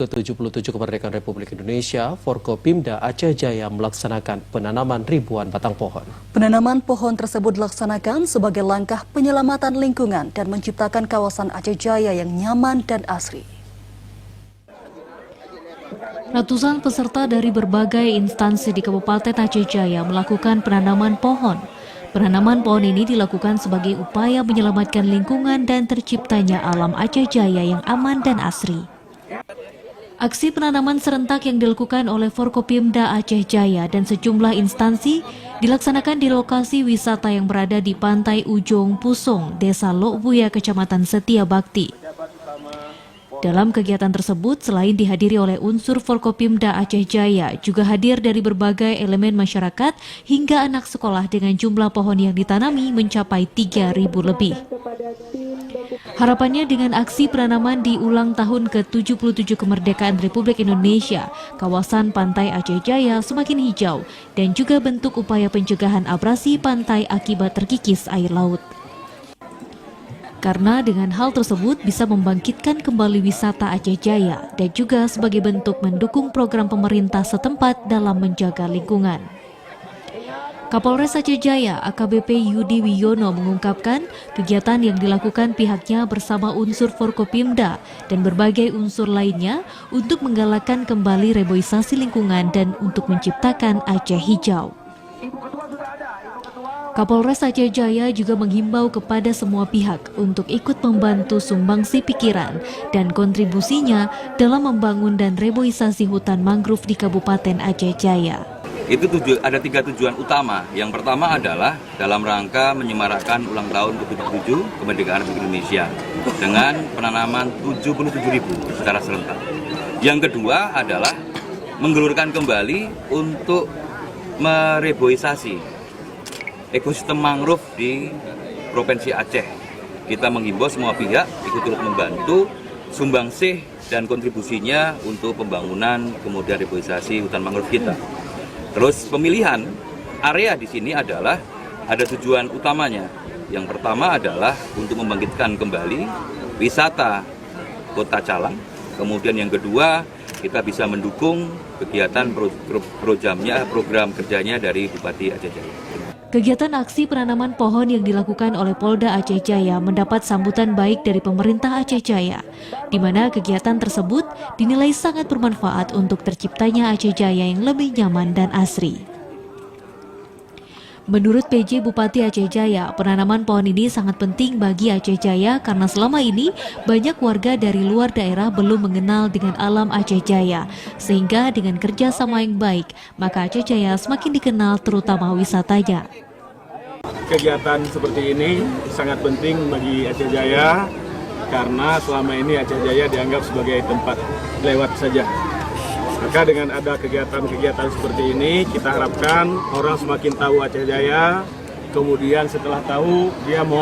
ke-77 kemerdekaan Republik Indonesia, Forkopimda Aceh Jaya melaksanakan penanaman ribuan batang pohon. Penanaman pohon tersebut dilaksanakan sebagai langkah penyelamatan lingkungan dan menciptakan kawasan Aceh Jaya yang nyaman dan asri. Ratusan peserta dari berbagai instansi di Kabupaten Aceh Jaya melakukan penanaman pohon. Penanaman pohon ini dilakukan sebagai upaya menyelamatkan lingkungan dan terciptanya alam Aceh Jaya yang aman dan asri. Aksi penanaman serentak yang dilakukan oleh Forkopimda Aceh Jaya dan sejumlah instansi dilaksanakan di lokasi wisata yang berada di Pantai Ujung Pusong, Desa Lokbuya, Kecamatan Setia Bakti. Dalam kegiatan tersebut, selain dihadiri oleh unsur Forkopimda Aceh Jaya, juga hadir dari berbagai elemen masyarakat hingga anak sekolah dengan jumlah pohon yang ditanami mencapai 3.000 lebih. Harapannya dengan aksi penanaman di ulang tahun ke-77 kemerdekaan Republik Indonesia, kawasan Pantai Aceh Jaya semakin hijau dan juga bentuk upaya pencegahan abrasi pantai akibat terkikis air laut. Karena dengan hal tersebut bisa membangkitkan kembali wisata Aceh Jaya dan juga sebagai bentuk mendukung program pemerintah setempat dalam menjaga lingkungan. Kapolres Aceh Jaya AKBP Yudi Wiono mengungkapkan kegiatan yang dilakukan pihaknya bersama unsur Forkopimda dan berbagai unsur lainnya untuk menggalakkan kembali reboisasi lingkungan dan untuk menciptakan Aceh hijau. Kapolres Aceh Jaya juga menghimbau kepada semua pihak untuk ikut membantu sumbangsi pikiran dan kontribusinya dalam membangun dan reboisasi hutan mangrove di Kabupaten Aceh Jaya. Itu ada 3 tujuan utama. Yang pertama adalah dalam rangka menyemarakkan ulang tahun ke-77 kemerdekaan Republik Indonesia dengan penanaman 77.000 secara serentak. Yang kedua adalah menggelurkan kembali untuk mereboisasi ekosistem mangrove di Provinsi Aceh. Kita menghimbau semua pihak ikut turut membantu sumbangsih dan kontribusinya untuk pembangunan kemudian reboisasi hutan mangrove kita. Terus pemilihan area di sini adalah ada tujuan utamanya. Yang pertama adalah untuk membangkitkan kembali wisata Kota Calang. Kemudian yang kedua, kita bisa mendukung kegiatan program kerjanya dari Bupati Aceh Jaya. Kegiatan aksi penanaman pohon yang dilakukan oleh Polda Aceh Jaya mendapat sambutan baik dari pemerintah Aceh Jaya, di mana kegiatan tersebut dinilai sangat bermanfaat untuk terciptanya Aceh Jaya yang lebih nyaman dan asri. Menurut PJ Bupati Aceh Jaya, penanaman pohon ini sangat penting bagi Aceh Jaya karena selama ini banyak warga dari luar daerah belum mengenal dengan alam Aceh Jaya. Sehingga dengan kerjasama yang baik, maka Aceh Jaya semakin dikenal terutama wisatanya. Kegiatan seperti ini sangat penting bagi Aceh Jaya karena selama ini Aceh Jaya dianggap sebagai tempat lewat saja. Maka dengan ada kegiatan-kegiatan seperti ini, kita harapkan orang semakin tahu Aceh Jaya, kemudian setelah tahu dia mau